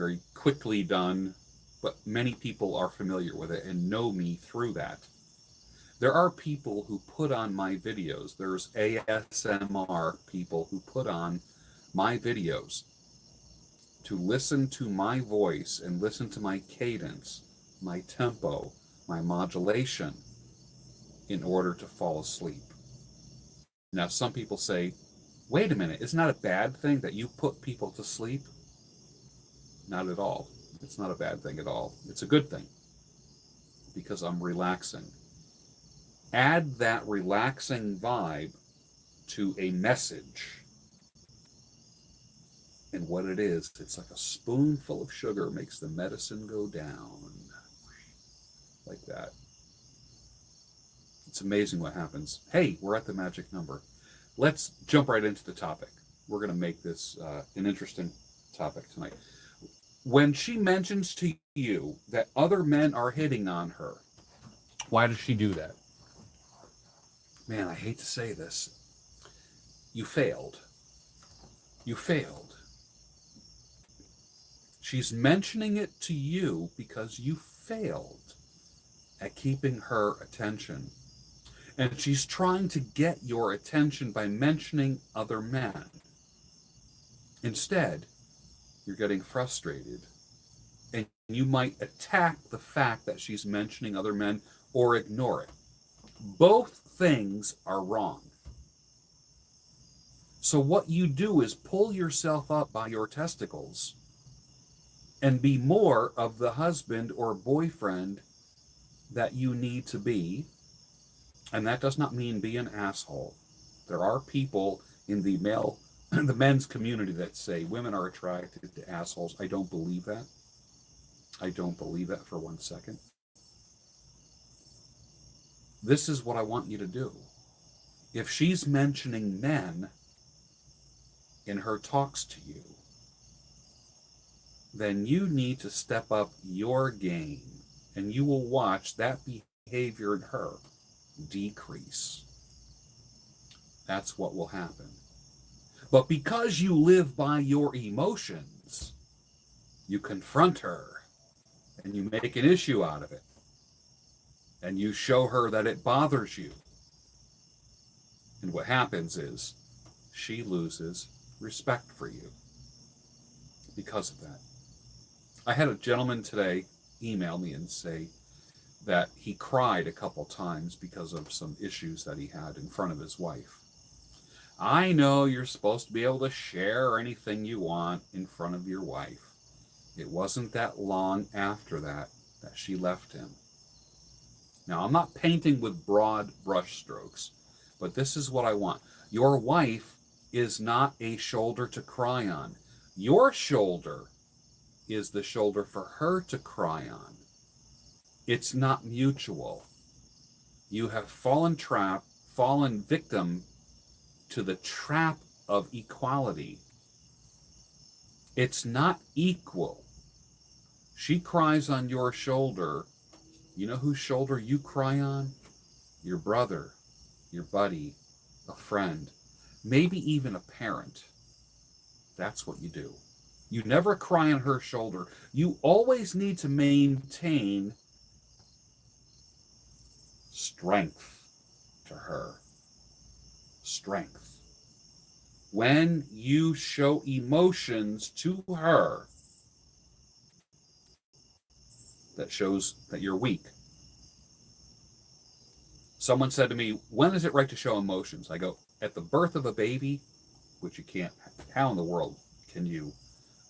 very quickly done, but many people are familiar with it and know me through that. There are people who put on my videos. There's ASMR people who put on my videos to listen to my voice and listen to my cadence, my tempo, my modulation in order to fall asleep. Now, some people say, wait a minute, isn't that a bad thing that you put people to sleep? Not at all. It's not a bad thing at all. It's a good thing because I'm relaxing. Add that relaxing vibe to a message. And what it is, it's like a spoonful of sugar makes the medicine go down. Like that. It's amazing what happens. Hey, we're at the magic number. Let's jump right into the topic. We're going to make this an interesting topic tonight. When she mentions to you that other men are hitting on her, why does she do that? Man, I hate to say this. You failed. You failed. She's mentioning it to you because you failed at keeping her attention. And she's trying to get your attention by mentioning other men. Instead, you're getting frustrated. And you might attack the fact that she's mentioning other men or ignore it. Both things are wrong. So what you do is pull yourself up by your testicles and be more of the husband or boyfriend that you need to be. And that does not mean be an asshole. There are people in the men's community that say women are attracted to assholes. I don't believe that. I don't believe that for 1 second. This is what I want you to do. If she's mentioning men in her talks to you, then you need to step up your game, and you will watch that behavior in her decrease. That's what will happen. But because you live by your emotions, you confront her and you make an issue out of it. And you show her that it bothers you. And what happens is she loses respect for you because of that. I had a gentleman today email me and say that he cried a couple times because of some issues that he had in front of his wife. I know you're supposed to be able to share anything you want in front of your wife. It wasn't that long after that she left him. Now, I'm not painting with broad brush strokes, but this is what I want. Your wife is not a shoulder to cry on. Your shoulder is the shoulder for her to cry on. It's not mutual. You have fallen victim to the trap of equality. It's not equal. She cries on your shoulder. You know whose shoulder you cry on? Your brother, your buddy, a friend, maybe even a parent. That's what you do. You never cry on her shoulder. You always need to maintain strength to her. Strength. When you show emotions to her, that shows that you're weak. Someone said to me, when is it right to show emotions? I go, at the birth of a baby, which you can't. How in the world can you?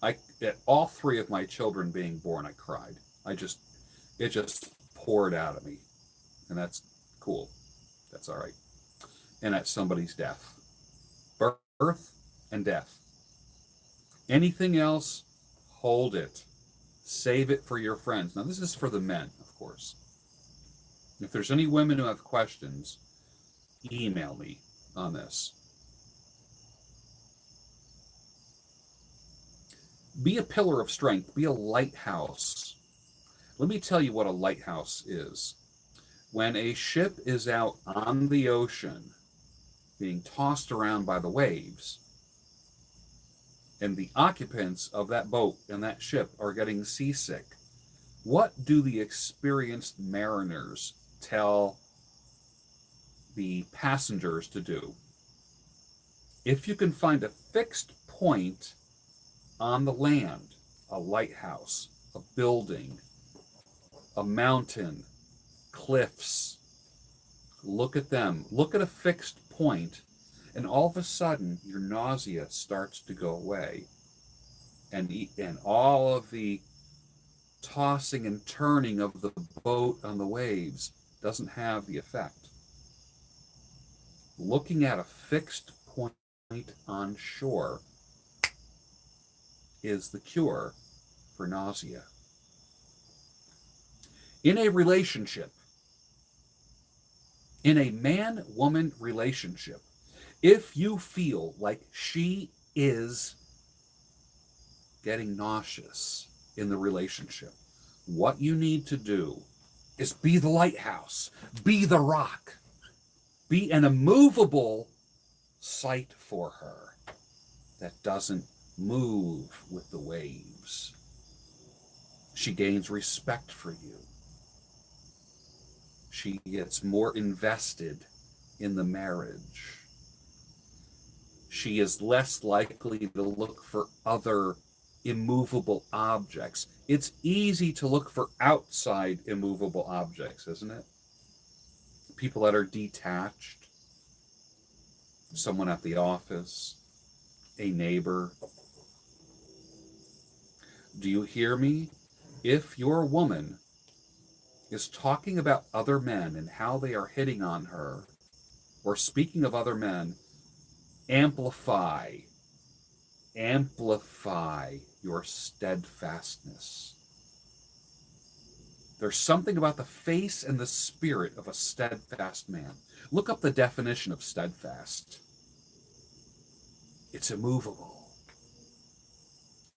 At all three of my children being born, I cried. It just poured out of me. And that's cool. That's all right. And at somebody's death. Birth and death. Anything else, hold it. Save it for your friends. Now, this is for the men, of course. If there's any women who have questions, email me on this. Be a pillar of strength. Be a lighthouse. Let me tell you what a lighthouse is. When a ship is out on the ocean, being tossed around by the waves, and the occupants of that boat and that ship are getting seasick, what do the experienced mariners tell the passengers to do? If you can find a fixed point on the land, a lighthouse, a building, a mountain, cliffs, look at them. Look at a fixed point, and all of a sudden your nausea starts to go away. And all of the tossing and turning of the boat on the waves doesn't have the effect. Looking at a fixed point on shore is the cure for nausea. In a relationship, in a man-woman relationship, if you feel like she is getting nauseous in the relationship, what you need to do is be the lighthouse, be the rock, be an immovable site for her that doesn't move with the waves. She gains respect for you. She gets more invested in the marriage. She is less likely to look for other immovable objects. It's easy to look for outside immovable objects, isn't it? People that are detached, someone at the office, a neighbor. Do you hear me? If your woman is talking about other men and how they are hitting on her, or speaking of other men, amplify your steadfastness. There's something about the face and the spirit of a steadfast man. Look up the definition of steadfast. It's immovable.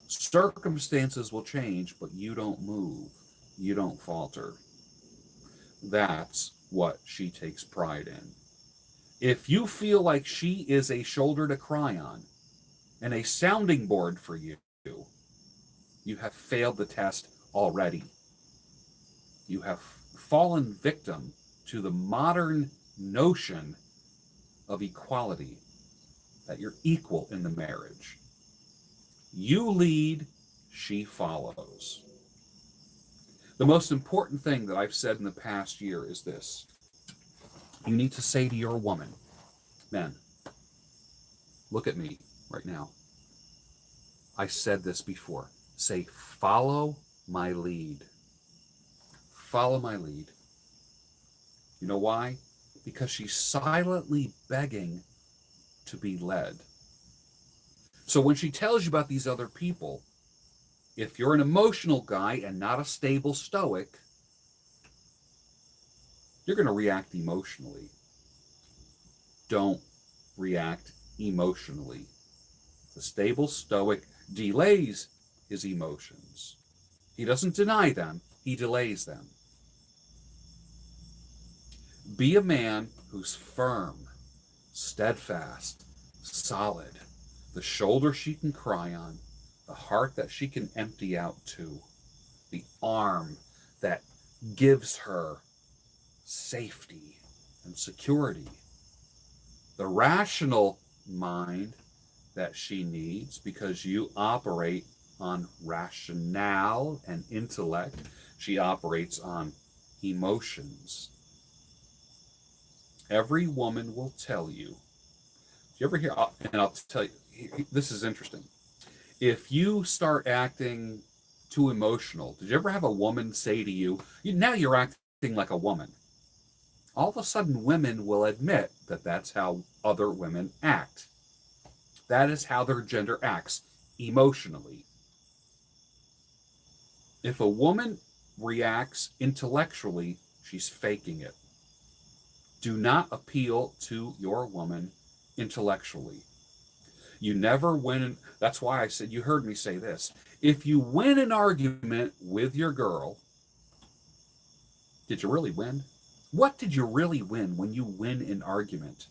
Circumstances will change, but you don't move. You don't falter. That's what she takes pride in. If you feel like she is a shoulder to cry on and a sounding board for you, you have failed the test already. You have fallen victim to the modern notion of equality, that you're equal in the marriage. You lead, she follows. The most important thing that I've said in the past year is this. You need to say to your woman, men, look at me right now. I said this before. Say, follow my lead. Follow my lead. You know why? Because she's silently begging to be led. So when she tells you about these other people, if you're an emotional guy and not a stable stoic, you're going to react emotionally. Don't react emotionally. The stable stoic delays his emotions. He doesn't deny them, he delays them. Be a man who's firm, steadfast, solid, the shoulder she can cry on, the heart that she can empty out to, the arm that gives her safety and security, the rational mind that she needs because you operate on rationale and intellect. She operates on emotions. Every woman will tell you. Do you ever hear, and I'll tell you, this is interesting. If you start acting too emotional, did you ever have a woman say to you, now you're acting like a woman? All of a sudden, women will admit that that's how other women act. That is how their gender acts, emotionally. If a woman reacts intellectually, she's faking it. Do not appeal to your woman intellectually. You never win. That's why I said, you heard me say this. If you win an argument with your girl, did you really win? What did you really win when you win an argument?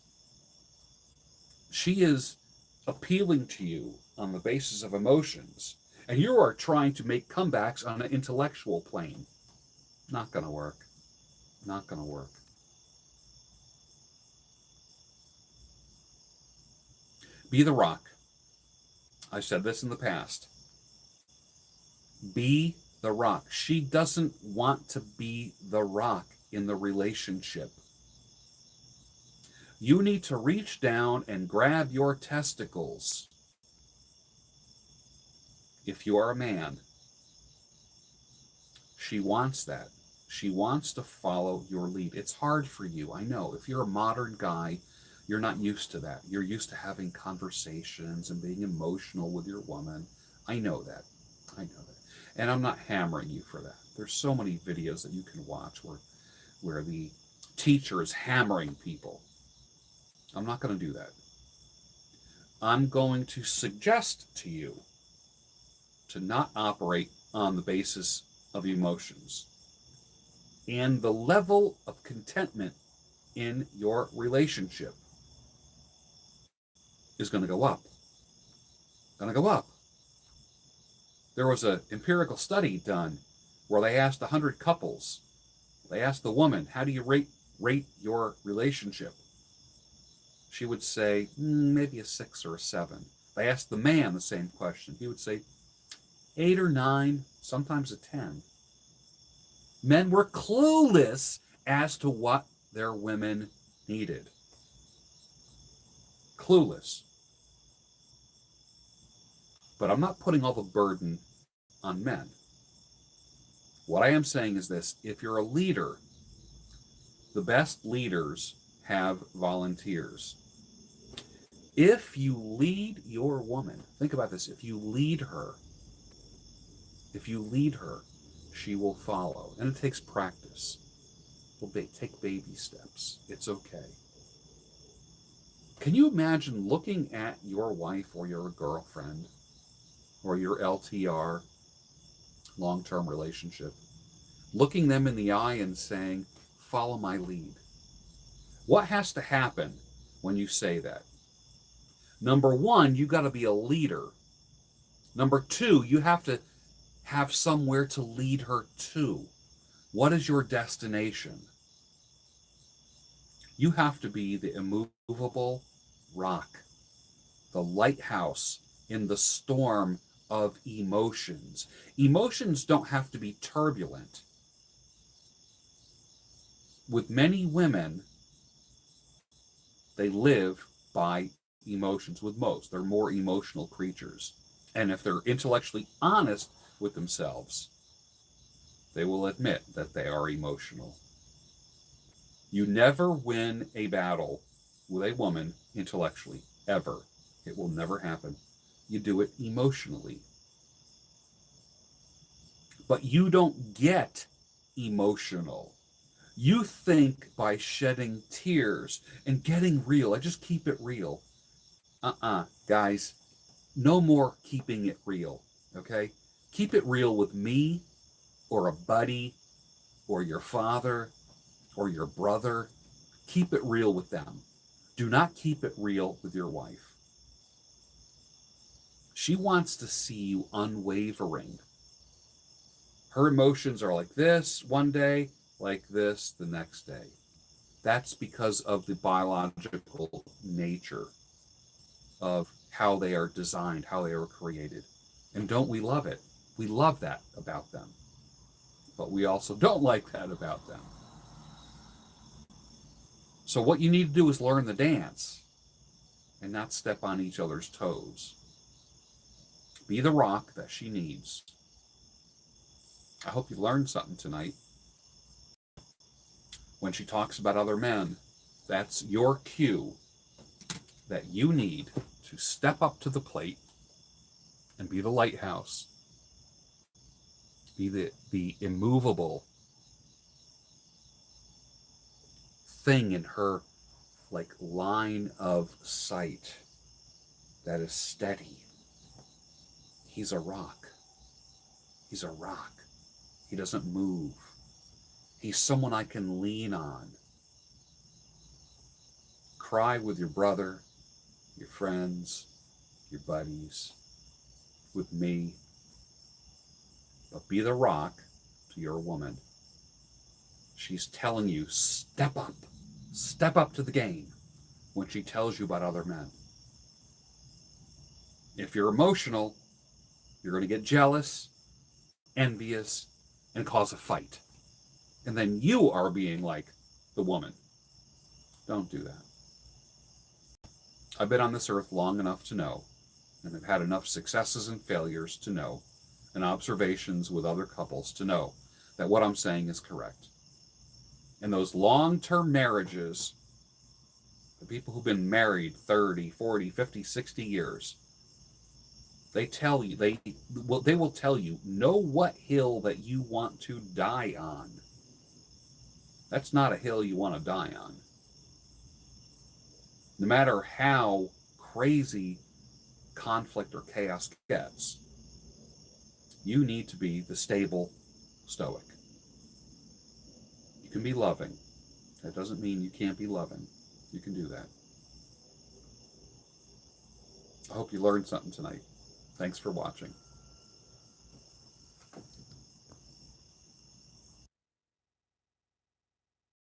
She is appealing to you on the basis of emotions, and you are trying to make comebacks on an intellectual plane. Not going to work. Not going to work. Be the rock. I've said this in the past. Be the rock. She doesn't want to be the rock in the relationship. You need to reach down and grab your testicles. If you are a man, she wants that. She wants to follow your lead. It's hard for you, I know. If you're a modern guy, you're not used to that. You're used to having conversations and being emotional with your woman. I know that. I know that. And I'm not hammering you for that. There's so many videos that you can watch where the teacher is hammering people. I'm not going to do that. I'm going to suggest to you to not operate on the basis of emotions. And the level of contentment in your relationship is going to go up. Going to go up. There was an empirical study done where they asked 100 couples. They asked the woman, how do you rate your relationship? She would say, maybe a 6 or a 7. They asked the man the same question. He would say 8 or 9, sometimes a 10. Men were clueless as to what their women needed. Clueless. But I'm not putting all the burden on men. What I am saying is this: if you're a leader, the best leaders have volunteers. If you lead your woman, think about this, if you lead her, she will follow. And it takes practice. Take baby steps. It's okay. Can you imagine looking at your wife or your girlfriend or your LTR, long-term relationship, looking them in the eye and saying, follow my lead? What has to happen when you say that? Number one, you got to be a leader. Number two, you have to have somewhere to lead her to. What is your destination? You have to be the immovable rock, the lighthouse in the storm of emotions. Emotions don't have to be turbulent. With many women, they live by emotions. With most, they're more emotional creatures. And if they're intellectually honest with themselves, they will admit that they are emotional. You never win a battle with a woman intellectually, ever. It will never happen. You do it emotionally. But you don't get emotional. You think by shedding tears and getting real. I just keep it real. Guys, no more keeping it real, okay? Keep it real with me or a buddy or your father or your brother. Keep it real with them. Do not keep it real with your wife. She wants to see you unwavering. Her emotions are like this one day, like this the next day. That's because of the biological nature of how they are designed, how they are created. And don't we love it? We love that about them. But we also don't like that about them. So what you need to do is learn the dance and not step on each other's toes. Be the rock that she needs. I hope you learned something tonight. When she talks about other men, that's your cue that you need to step up to the plate and be the lighthouse. Be the immovable thing in her like line of sight that is steady. He's a rock. He's a rock. He doesn't move. He's someone I can lean on. Cry with your brother, your friends, your buddies. with me, but be the rock to your woman. She's telling you, step up to the game when she tells you about other men. If you're emotional, you're going to get jealous, envious, and cause a fight. And then you are being like the woman. Don't do that. I've been on this earth long enough to know, and I've had enough successes and failures to know, and observations with other couples to know that what I'm saying is correct. And those long-term marriages, the people who've been married 30, 40, 50, 60 years, they will tell you, know what hill that you want to die on. That's not a hill you want to die on. No matter how crazy conflict or chaos gets, you need to be the stable stoic. You can be loving. That doesn't mean you can't be loving. You can do that. I hope you learned something tonight. Thanks for watching.